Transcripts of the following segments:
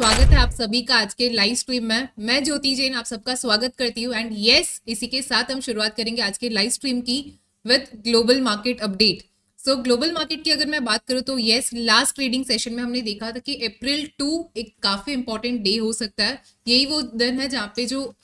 स्वागत है आप सभी का आज के लाइव स्ट्रीम में। मैं ज्योति जैन आप सबका स्वागत करती हूँ एंड यस इसी के साथ हम शुरुआत करेंगे आज के लाइव स्ट्रीम की with global market update. So global market की अगर मैं बात करूँ तो यस लास्ट ट्रेडिंग सेशन में हमने देखा था कि अप्रैल 2 एक काफी इंपॉर्टेंट डे हो सकता है। यही वो दिन है जहाँ पे जो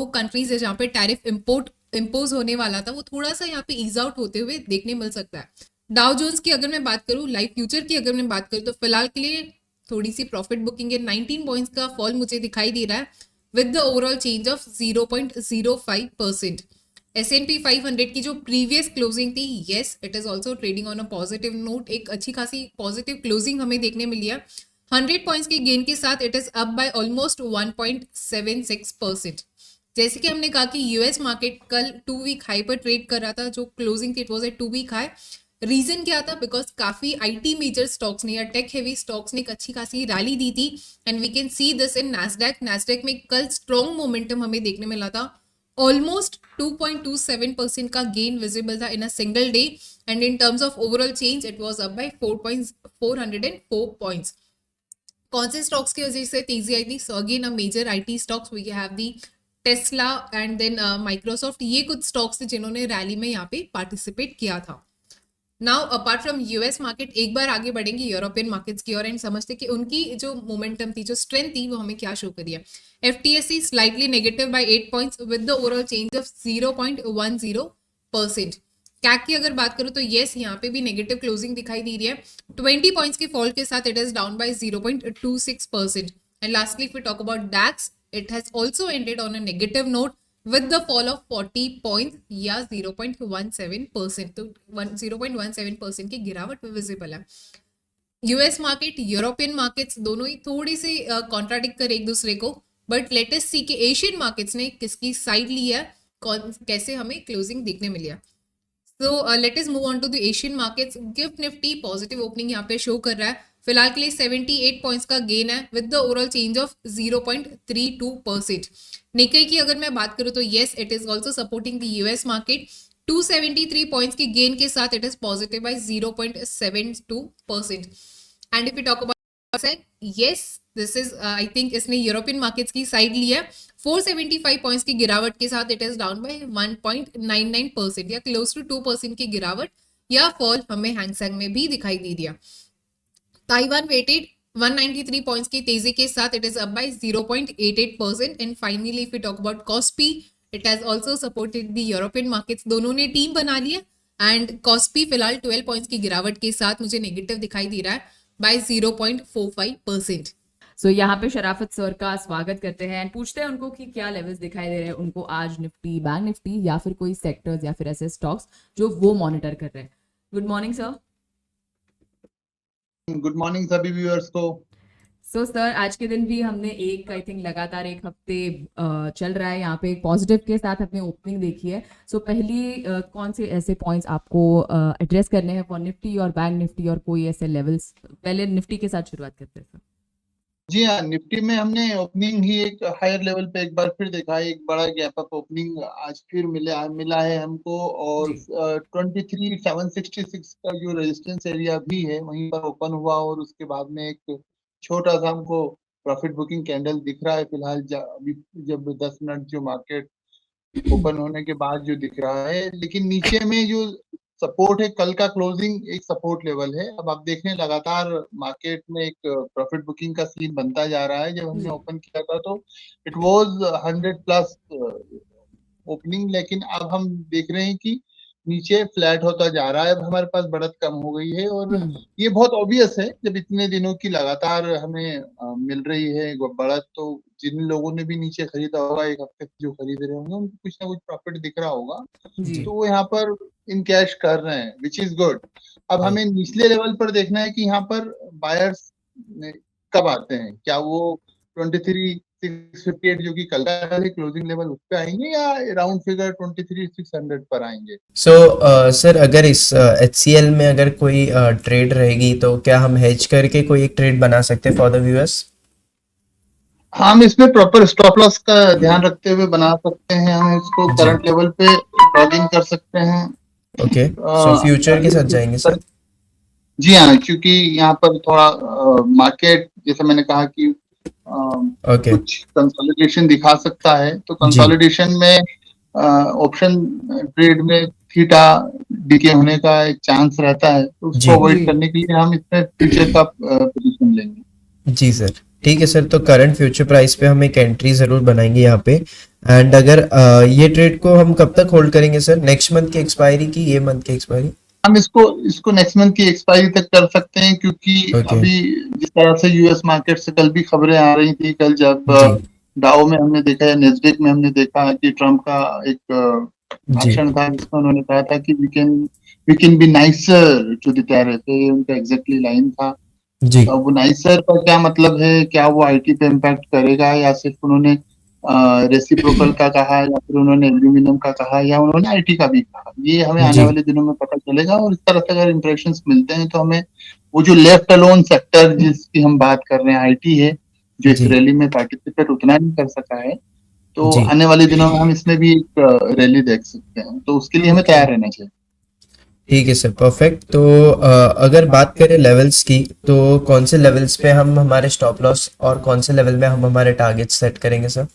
कंट्रीज है जहाँ पे टैरिफ इम्पोज होने वाला था वो थोड़ा सा यहाँ पे ईज आउट होते हुए देखने मिल सकता है। डाउ जोन्स की अगर मैं बात करूँ, लाइव फ्यूचर की अगर मैं बात करूँ तो फिलहाल के लिए थोड़ी सी प्रॉफिट बुकिंग है। 19 पॉइंट्स का फॉल मुझे दिखाई दे रहा है with the overall change of 0.05%। S&P 500 की जो प्रीवियस क्लोजिंग थी yes it is also trading on a positive note, एक अच्छी खासी पॉजिटिव क्लोजिंग हमें देखने मिली है। 100 पॉइंट्स के गेन के साथ it is up by almost 1.76%। जैसे कि हमने कहा कि यूएस मार्केट कल 2 वीक हाई पर ट्रेड कर रहा था, जो क्लोजिंग थी it was a 2 week high. Reason क्या था? बिकॉज काफी आईटी मेजर स्टॉक्स ने या टेक हेवी स्टॉक्स ने एक अच्छी खासी रैली दी थी and we can see this in Nasdaq में कल स्ट्रॉन्ग मोमेंटम हमें देखने मिला था। ऑलमोस्ट 2.27% का गेन विजिबल था in a single day and in terms of overall change it was up by 404 points. कौन से स्टॉक्स की वजह से तेजी आई थी? So again a major IT stocks we have the Tesla and then Microsoft. ये कुछ स्टॉक्स थे जिन्होंने रैली में यहाँ पे पार्टिसिपेट किया था। Now apart from US market एक बार आगे बढ़ेंगे यूरोपियन मार्केट्स की ओर एंड समझते कि उनकी जो मोमेंटम थी, जो स्ट्रेंथ थी, वो हमें क्या शो करी है। FTSE slightly negative by 8 points with the overall change of 0.10%। CAC की अगर बात करूं तो येस यहाँ पे भी नेगेटिव क्लोजिंग दिखाई दे रही है। 20 पॉइंट्स के फॉल के साथ it is down by 0.26%। And lastly if we talk about DAX it has also ended on a negative note with the fall of 40 points या 0.17%। तो 0.17% की गिरावट विजिबल है। यूएस मार्केट यूरोपियन मार्केट्स दोनों ही थोड़ी सी कॉन्ट्राडिक्ट कर एक दूसरे को, बट लेट अस सी कि एशियन मार्केट्स ने किसकी साइड ली है, कैसे हमें क्लोजिंग देखने मिली है। So let us move on to the Asian markets. Gift Nifty positive opening यहाँ पे शो कर रहा है। फिलहाल के लिए 78 पॉइंट्स का गेन है with the overall change of 0.32%। Nikkei की अगर मैं बात करूं तो yes it is also supporting the US market. 273 points के गेन के साथ it is positive by 0.72%। And if you talk about yes this is I think इसने यूरोपियन मार्केट्स की साइड ली है। 475 पॉइंट्स की गिरावट के साथ इट इज डाउन बाय 1.99% या क्लोज टू 2% की गिरावट या फॉल हमें हैंगसेंग में भी दिखाई दे दिया। ताइवान वेटेड 193 पॉइंट्स की तेजी के साथ it is up by 0.88%। And finally if you talk about KOSPI it has also supported the European markets. दोनों ने टीम बना ली है एंड कॉस्पी फिलहाल 12 पॉइंट्स की गिरावट के साथ मुझे नेगेटिव दिखाई दे रहा है बाय 0.45%। सो यहाँ पे शराफत सर का स्वागत करते हैं एंड पूछते हैं उनको कि क्या लेवल्स दिखाई दे रहे हैं उनको आज निफ्टी, बैंक निफ्टी या फिर कोई सेक्टर्स या फिर ऐसे स्टॉक्स जो वो मॉनिटर कर रहे हैं। Good morning sir. Good morning सभी व्यूअर्स को। सो सर आज के दिन भी हमने एक आई थिंक लगातार एक हफ्ते चल रहा है यहाँ पे एक पॉजिटिव के साथ अपनी ओपनिंग देखी है। सो पहली कौन से ऐसे पॉइंट्स आपको एड्रेस करने हैं फॉर निफ्टी और बैंक निफ्टी और कोई ऐसे लेवल्स? पहले निफ्टी के साथ शुरुआत करते हैं सर। जी हाँ, निफ्टी में हमने ओपनिंग ही एक हायर लेवल पे एक बार फिर देखा है। एक बड़ा गैप अप ओपनिंग आज फिर मिला है हमको और 23,766 का जो रेजिस्टेंस एरिया भी है वहीं पर ओपन हुआ और उसके बाद में एक छोटा सा हमको प्रॉफिट बुकिंग कैंडल दिख रहा है फिलहाल अभी जब 10 मिनट जो मार्केट ओपन होने के बाद जो दिख रहा है। लेकिन नीचे में जो सपोर्ट है, कल का क्लोजिंग एक सपोर्ट लेवल है। अब आप देख रहे हैं लगातार मार्केट में एक प्रॉफिट बुकिंग का सीन बनता जा रहा है। जब हमने ओपन किया था तो इट वाज 100 प्लस ओपनिंग, लेकिन अब हम देख रहे हैं कि नीचे फ्लैट होता जा रहा है। अब हमारे पास बढ़त कम हो गई है और ये बहुत ऑब्वियस है जब इतने दिनों की लगातार हमें मिल रही है बढ़त। तो जिन लोगों ने भी नीचे खरीदा होगा, एक हफ्ते जो खरीद रहे होंगे, उनको कुछ ना कुछ प्रॉफिट दिख रहा होगा, तो वो यहाँ पर इन कैश कर रहे हैं, विच इज गुड। अब हमें निचले लेवल पर देखना है कि यहाँ पर बायर्स कब आते हैं। क्या वो 23,658 जो कि कल का क्लोजिंग लेवल उस पे आएंगे या राउंड फिगर 23,600 पर आएंगे? सर अगर इस HCL में अगर कोई ट्रेड रहेगी तो क्या हम हेज करके कोई एक ट्रेड बना सकते हैं फॉर द व्यूअर्स? हम इसमें प्रॉपर स्टॉप लॉस का ध्यान रखते हुए बना सकते हैं। हम इसको करंट लेवल पे लॉग इन कर सकते हैं। ओके, सो फ्यूचर के साथ जाएंगे सर? जी हाँ, क्योंकि यहाँ पर थोड़ा मार्केट जैसे मैंने कहा कि ओके कुछ कंसोलिडेशन दिखा सकता है, तो जी कंसोलिडेशन में ऑप्शन ट्रेड में थीटा डीके होने का एक चांस रहता है, तो उसको जी अवॉइड जी करने के लिए हम इसमें फ्यूचर का पोजीशन लेंगे। जी सर, ठीक है सर। तो करंट फ्यूचर प्राइस पे हम एक एंट्री जरूर बनाएंगे यहाँ पे। एंड अगर ये ट्रेड को हम कब तक होल्ड करेंगे सर? नेक्स्ट मंथ की एक्सपायरी की ये मंथ की एक्सपायरी? हम इसको नेक्स्ट मंथ की एक्सपायरी तक कर सकते हैं, क्योंकि ओके अभी जिस तरह से यूएस मार्केट से कल भी खबरें आ रही थी, कल जब जी डाउ में हमने देखा या नेस्डेक में हमने देखा कि ट्रम्प का एक जी भाषण था जिसमें उन्होंने कहा था कि we can be nicer to the tariff, ये उनका एग्जैक्टली लाइन था। जी अब वो नाइसर का क्या मतलब है, क्या वो आईटी पे इम्पैक्ट करेगा, या सिर्फ उन्होंने रेसिप्रोकल का कहा, या फिर उन्होंने एल्यूमिनियम का कहा, या उन्होंने आईटी का भी कहा, ये हमें आने जी वाले दिनों में पता चलेगा। और इस तरह से अगर इंप्रेशंस मिलते हैं तो हमें वो जो लेफ्ट अलोन सेक्टर जिसकी हम बात कर रहे हैं आईटी है, जो इस जी रैली में पार्टिसिपेट उतना नहीं कर सका है, तो जी आने वाले दिनों में हम इसमें भी एक रैली देख सकते हैं, तो उसके लिए हमें ओके तैयार रहना चाहिए। ठीक है सर, परफेक्ट। तो अगर बात करें लेवल्स की, तो कौन से लेवल्स पे हम हमारे स्टॉप लॉस और कौन से लेवल में हम हमारे टारगेट सेट करेंगे सर?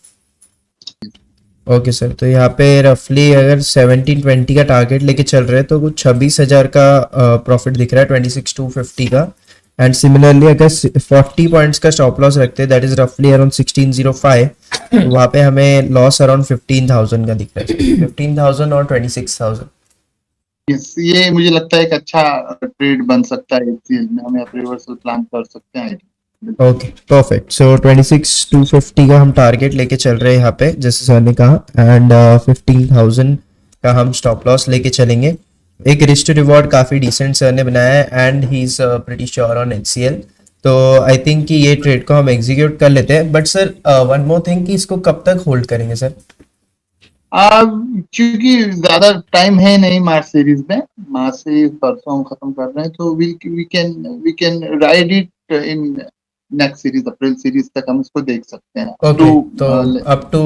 ओके सर, तो यहाँ पे रफली अगर 1720 का टारगेट लेके चल रहे हैं तो कुछ 26,000 का प्रॉफिट दिख रहा है, 26,250 का। एंड सिमिलरली अगर 40 पॉइंट्स का स्टॉप लॉस रखते हैं, दैट इज रफली अराउंड 1605, तो वहाँ पे हमें लॉस अराउंड 15,000 का दिख रहा है, 15,000 और 26,000। यस, ये मुझे लगता है एक अच्छा ट्रेड बन सकता है एचसीएल में, हमें रिवर्सल प्लान कर सकते हैं। Okay perfect. सो 26,250 का हम टारगेट लेके चल रहे हैं यहाँ पे, जैसे सर ने कहा। एंड 15,000 का हम स्टॉप लॉस लेके चलेंगे। एक रिस्क टू रिवॉर्ड काफी डिसेंट सर ने बनाया है, and he is pretty sure on HCL. तो आई थिंक कि ये ट्रेड को हम एग्जीक्यूट कर लेते हैं। But sir one more thing, कि इसको कब तक होल्ड करेंगे सर? क्योंकि ज्यादा टाइम है नहीं मार्च सीरीज में, मार्च से परसों हम खत्म कर रहे हैं, तो we can ride it in next series, April series तक हम इसको देख सकते हैं अप ओके, तो अप टू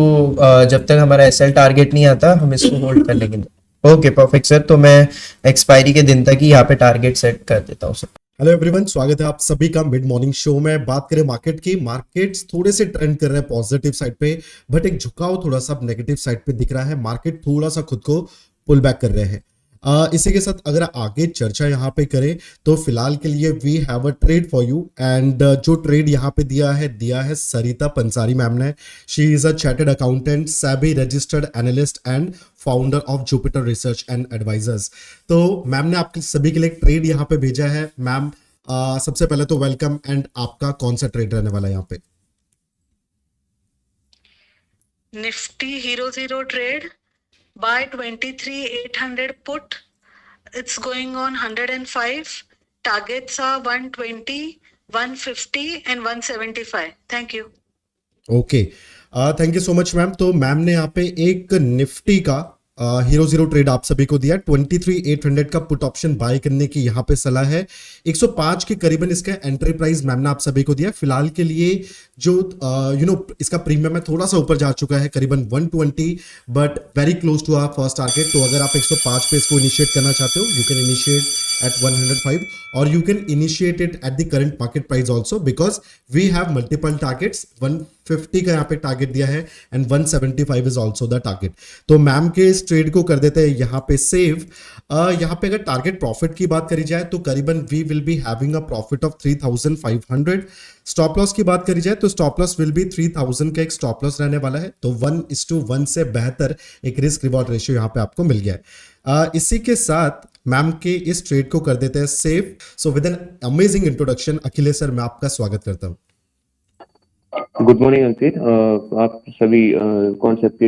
जब तक हमारा एसएल टारगेट नहीं आता हम इसको होल्ड कर लेंगे। ओके परफेक्ट सर, तो मैं एक्सपायरी के दिन तक ही यहाँ पे टारगेट सेट कर देता हूँ सर। हेलो एवरीवन, स्वागत है आप सभी का मिड मॉर्निंग शो में। बात करें मार्केट की, मार्केट्स थोड़े से ट्रेंड कर रहे हैं पॉजिटिव साइड पे, बट एक झुकाव थोड़ा सा नेगेटिव साइड पे दिख रहा है। मार्केट थोड़ा सा खुद को पुल बैक कर रहे हैं। इसी के साथ अगर आगे चर्चा यहाँ पे करें तो फिलहाल के लिए we have a trade for you. And जो ट्रेड यहाँ पे दिया है सरिता पंसारी मैम ने। She is a chartered accountant, SEBI registered analyst and founder of Jupiter research and advisors. तो मैम ने आपके सभी के लिए एक ट्रेड यहाँ पे भेजा है। मैम सबसे पहले तो वेलकम। एंड आपका कौन सा ट्रेड रहने वाला है यहाँ पे? Nifty Hero Zero trade, buy 23,800 put. It's going on 105. Targets are 120, 150 and 175. Thank you. Okay, thank you so much ma'am. तो मैम ने यहाँ पे एक निफ्टी का हीरो जीरो ट्रेड आप सभी को दिया। 23,800 का पुट ऑप्शन बाय करने की यहाँ पे सलाह है। 105 के करीबन इसका एंट्री प्राइस मैम ने आप सभी को दिया। फिलहाल के लिए जो इसका प्रीमियम है थोड़ा सा ऊपर जा चुका है, करीबन 120, but very close to our first target. तो अगर आप 105 पे इसको इनिशिएट करना चाहते हो, you can initiate at 105 or you can initiate it at the current market price also, because we have multiple targets। 150 का यहाँ पे टारगेट दिया है and 175 is also the target। तो मैम के इस ट्रेड को कर देते हैं यहाँ पे सेव। यहाँ पे अगर टारगेट प्रॉफिट की बात करी जाए तो करीबन we will be having a profit of 3,500। Stop loss की बात करी जाए तो स्टॉप लॉस विल बी 3,000 का एक स्टॉप लॉस रहने वाला है। तो 1:1 से बेहतर एक रिस्क रिवॉर्ड रेशियो यहाँ पे आपको मिल गया है। इसी के साथ मैम के इस ट्रेड को कर देते हैं safe. So with an amazing introduction, Akhilesh sir मैं आपका स्वागत करता हूं। गुड मॉर्निंग अंकित, आप सभी कॉन्सेप्ट के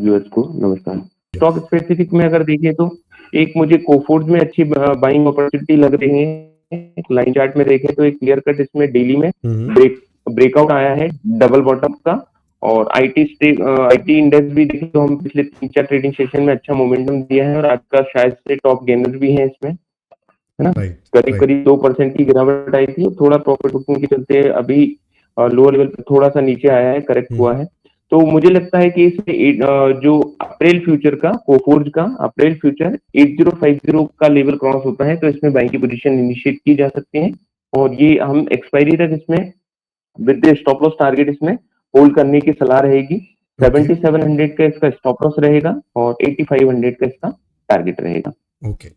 व्यूअर्स को नमस्कार। स्टॉक स्पेसिफिक में अगर देखिए तो एक मुझे कोफोर्ज में अच्छी बाइंग अपॉर्चुनिटी लग रही है। लाइन चार्ट में देखें तो एक क्लियर कट इसमें डेली में ब्रेकआउट आया है डबल बॉटम का। और आईटी इंडेक्स भी देखें तो हम पिछले 3-4 ट्रेडिंग सेशन में अच्छा मोमेंटम दिया है और आज का शायद से टॉप गेनर भी है इसमें, है ना। करीब 2% की गिरावट आई थी। थोड़ा प्रॉफिट बुकिंग के चलते अभी लोअर लेवल पे थोड़ा सा नीचे आया है, करेक्ट हुआ है। तो मुझे लगता है कि जो अप्रैल फ्यूचर का कोफोर्ज का अप्रैल फ्यूचर 8050 का लेवल क्रॉस होता है तो इसमें बाइंग की पोजीशन इनिशिएट की जा सकती है और ये हम एक्सपायरी तक इसमें with the stop loss target इसमें होल्ड करने की सलाह रहेगी। 7700 का इसका स्टॉप लॉस रहेगा और 8500 का इसका टारगेट रहेगा। ओके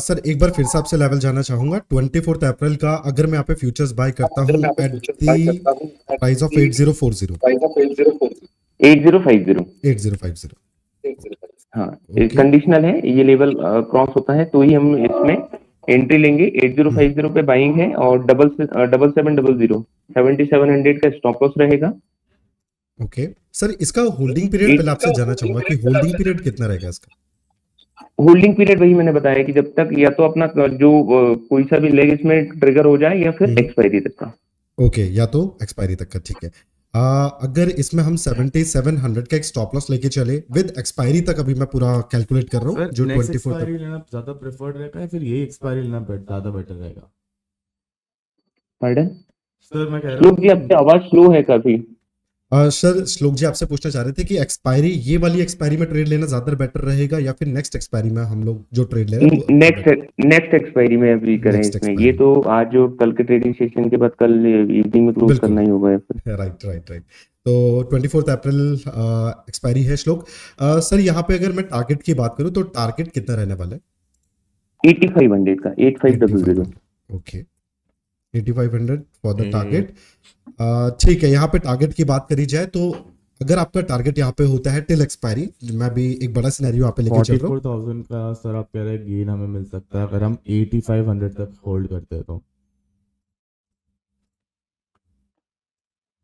सर एक बार फिर से आपसे लेवल जानना चाहूंगा 24 अप्रैल का अगर मैं यहाँ पे फ्यूचर्स बाय करता हूँ एट दी प्राइस ऑफ 8040 8050 हाँ कंडीशनल है, ये लेवल क्रॉस होता है तो ही हम इसमें एंट्री लेंगे। 8050 पे बाइंग है और 7700 7700 का स्टॉप लॉस रहेगा। ओके सर इसका होल्डिंग पीरियड पहले आपसे जानना चाहूंगा कि होल्डिंग पीरियड कितना रहेगा इसका? होल्डिंग पीरियड वही मैंने बताया कि जब तक या तो अपना जो कोई सा भी लेग इसमें ट्रिगर हो जाए या फिर एक्सपायरी तक का। ओके या तो एक्सपायरी तक का, ठीक है। अगर इसमें हम 7700 का एक स्टॉप लॉस लेके चले विद एक्सपायरी तक, अभी मैं पूरा कैलकुलेट कर रहा हूँ जो 24 एक्सपायरी लेना ज्यादा प्रेफर्ड रहेगा या फिर ये एक्सपायरी लेना ज्यादा बेटर रहेगा? पार्डन सर मैं कह रहा श्लोक जी आपकी आवाज स्लो है काफी। सर श्लोक जी आपसे पूछना चाह रहे थे कि एक्सपायरी ये वाली एक्सपायरी में ट्रेड लेना ज्यादा बेटर रहेगा या फिर नेक्स्ट एक्सपायरी में हम लोग जो ट्रेड ले रहे हैं नेक्स्ट एक्सपायरी में अभी करें Next इसमें। expiry ये तो आज जो कल के ट्रेडिंग सेशन के बाद कल इवनिंग में क्लोज बिल्कुल। करना ही होगा या फिर। राइट तो 24 अप्रैल एक्सपायरी है श्लोक। सर यहाँ पे अगर मैं टारगेट की बात करूँ तो टारगेट कितना रहने वाला है? 8500 का 8500। Okay 8500 for the target. ठीक है, यहाँ पे टारगेट की बात करी जाए तो अगर आपका टारगेट यहाँ पे होता है टिल एक्सपायरी, मैं भी एक बड़ा सिनेरियो यहाँ पे लेके चल रहा हूँ। 44,000 का सर आप कह रहे हैं गेन हमें मिल सकता है अगर हम 8500 तक होल्ड करते हैं तो।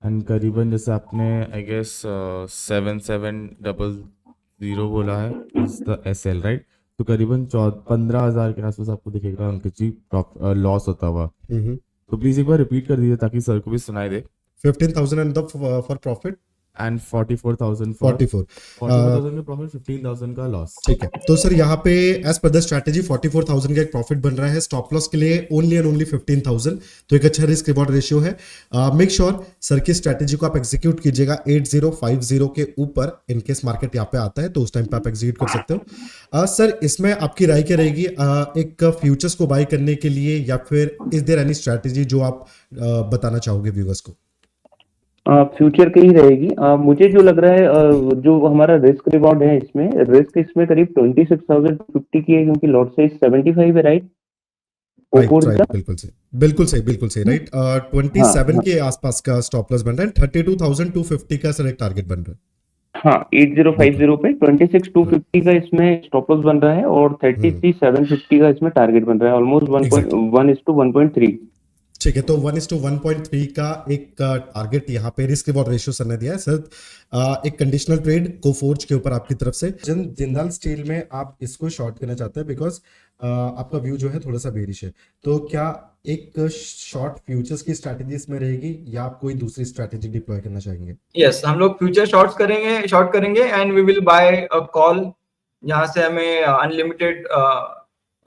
एंड करीबन जैसे आपने आई गेस 7700 बोला है इज द एसएल राइट, तो करीबन 15,000 के आसपास आपको दिखेगा अंकित जी लॉस होता हुआ। तो प्लीज एक बार रिपीट कर दीजिए ताकि सर को भी सुनाई दे। 15,000 एंड फॉर प्रॉफिट एंड 44,000 44 का प्रॉफिट, 15,000 का लॉस। ठीक है, तो सर यहाँ पे एज पर द स्ट्रैटेजी 44,000 का एक प्रॉफिट बन रहा है। स्टॉप लॉस के लिए ओनली एंड ओनली 15,000, तो एक अच्छा रिस्क रिवॉर्ड रेशियो है। मेक श्योर सर की स्ट्रैटेजी को आप एग्जीक्यूट कीजिएगा 8050 के ऊपर। इनकेस मार्केट यहाँ पे आता है तो उस टाइम पे आप एग्जीक्यूट कर सकते हो। सर इसमें आपकी राय क्या रहेगी एक फ्यूचर्स को बाय करने के लिए, या फिर इज देयर एनी स्ट्रैटेजी जो आप बताना चाहोगे व्यूअर्स को? फ्यूचर की ही रहेगी। मुझे जो लग रहा है जो हमारा रिस्क रिवॉर्ड है इसमें, रिस्क इसमें करीब 26,050 की है क्योंकि लॉट साइज 75 है राइट। बिल्कुल सही राइट। 27 के आसपास का स्टॉप लॉस बन रहा है, 32,250 का सर एक टारगेट बन रहा है। हाँ 8050 पे 26,250 का इसमें स्टॉप लॉस बन रहा है और 33,750 का इसमें टारगेट बन रहा है, ऑलमोस्ट 1:1.3। ठीक है, तो 1:1.3 का एक टारगेट यहाँ पे रिस्क रिवॉर्ड रेशियो सर ने दिया है। सर एक कंडीशनल ट्रेड कोफोर्ज के ऊपर आपकी तरफ से जिंदाल स्टील में आप इसको शॉर्ट करना चाहते हैं बिकॉज आपका व्यू जो है थोड़ा सा बेरिश है, तो क्या एक शॉर्ट फ्यूचर्स की स्ट्रैटेजी इसमें रहेगी या आप कोई दूसरी स्ट्रैटेजी डिप्लॉय करना चाहेंगे? यस, हम लोग फ्यूचर शॉर्ट करेंगे and we will buy a call, यहाँ से हमें अनलिमिटेड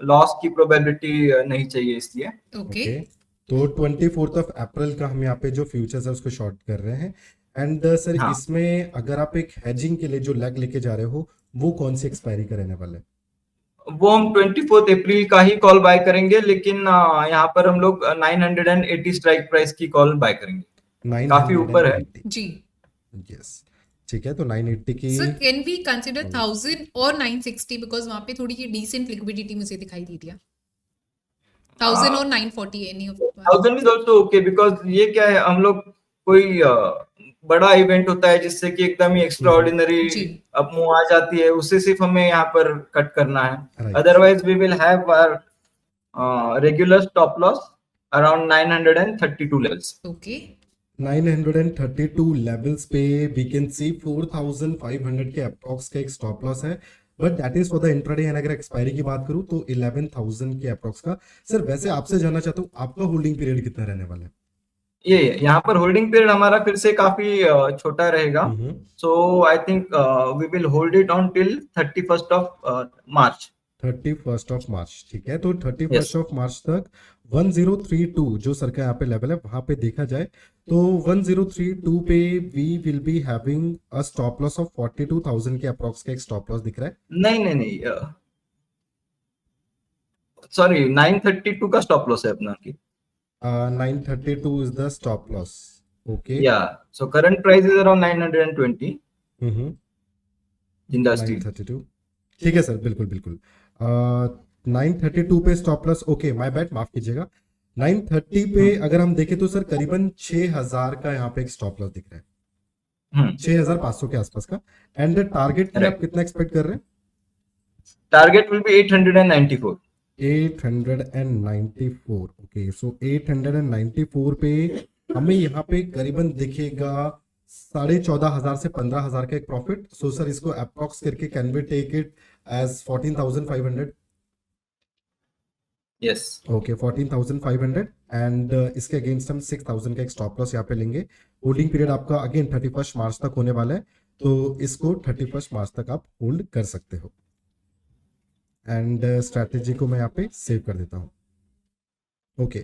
लॉस की प्रोबेबिलिटी नहीं चाहिए इसलिए। ओके तो 24 अप्रैल का हम यहाँ पे जो फ्यूचर्स है उसको शॉर्ट कर रहे हैं। एंड सर हाँ। इसमें अगर आप एक हेजिंग के लिए जो लेग लेके जा रहे हो वो कौन सी एक्सपायरी का रहने वाला है? वो हम 24 अप्रैल का ही कॉल बाय करेंगे, लेकिन यहाँ पर हम लोग 980 स्ट्राइक प्राइस की कॉल बाय करेंगे, काफी ऊपर है। 980 जी यस, ठीक है, तो 980 की सर कैन वी कंसिडर 1000 और 960 बिकॉज वहां पे थोड़ी सी डिसेंट लिक्विडिटी मुझे दिखाई दी थी। 1000 और 940 any of 1000 is also okay because ये क्या है, हम लोग कोई बड़ा इवेंट होता है जिससे कि एकदम ही एक्स्ट्रा ऑर्डिनरी जी। अब मुंह आ जाती है, उससे सिर्फ हमें यहाँ पर कट करना है। Right. Otherwise we will have our regular stop loss around 932 levels. Okay 932 levels पे वी कैन सी 4,500 के अप्रॉक्स का एक स्टॉप लॉस है, but that is for the intraday. And अगर एक्सपायरी की बात करूं तो 11,000 के अप्रॉक्स का। सर वैसे आपसे जानना चाहता हूं आपका होल्डिंग पीरियड कितना रहने वाला है? ये यहाँ पर होल्डिंग पीरियड हमारा फिर से काफी छोटा रहेगा, so I think we will hold it on till 31st of March. 31 of March, ठीक है। तो 31 ऑफ मार्च तक 1032 जो सर का यहाँ पे लेवल है वहां पे देखा जाए तो 1032 पे we will be having a stop loss of 42,000 के अप्रॉक्स का एक स्टॉप लॉस दिख रहा है। नहीं सॉरी 932 का स्टॉप लॉस है अपना की 932 is the stop loss, okay. या so current price is around 920 इंडस्ट्री 932, ठीक है सर, बिल्कुल बिल्कुल। 932 पे stop loss, okay, my bad, माफ कीजिएगा। 930 पे अगर हम देखें तो सर करीबन 6000 का यहाँ पे एक स्टॉप लॉस दिख रहा है, 6500 के आसपास का। एंड टारगेट के लिए आप कितना एक्सपेक्ट कर रहे हैं? Target will be 894 894, okay. So 894 पे हमें यहाँ पे करीबन दिखेगा 14,500 से 15,000 का एक प्रॉफिट। सो सर इसको अप्रॉक्स करके can we take it as 14,500? Yes okay, 14,500 and इसके अगेंस्ट हम 6,000 का एक स्टॉप लॉस यहाँ पे लेंगे। होल्डिंग पीरियड आपका अगेन 31 मार्च तक होने वाला है, तो इसको 31 मार्च तक आप होल्ड कर सकते हो। एंड स्ट्रैटेजी को मैं यहाँ पे सेव कर देता हूँ, ओके।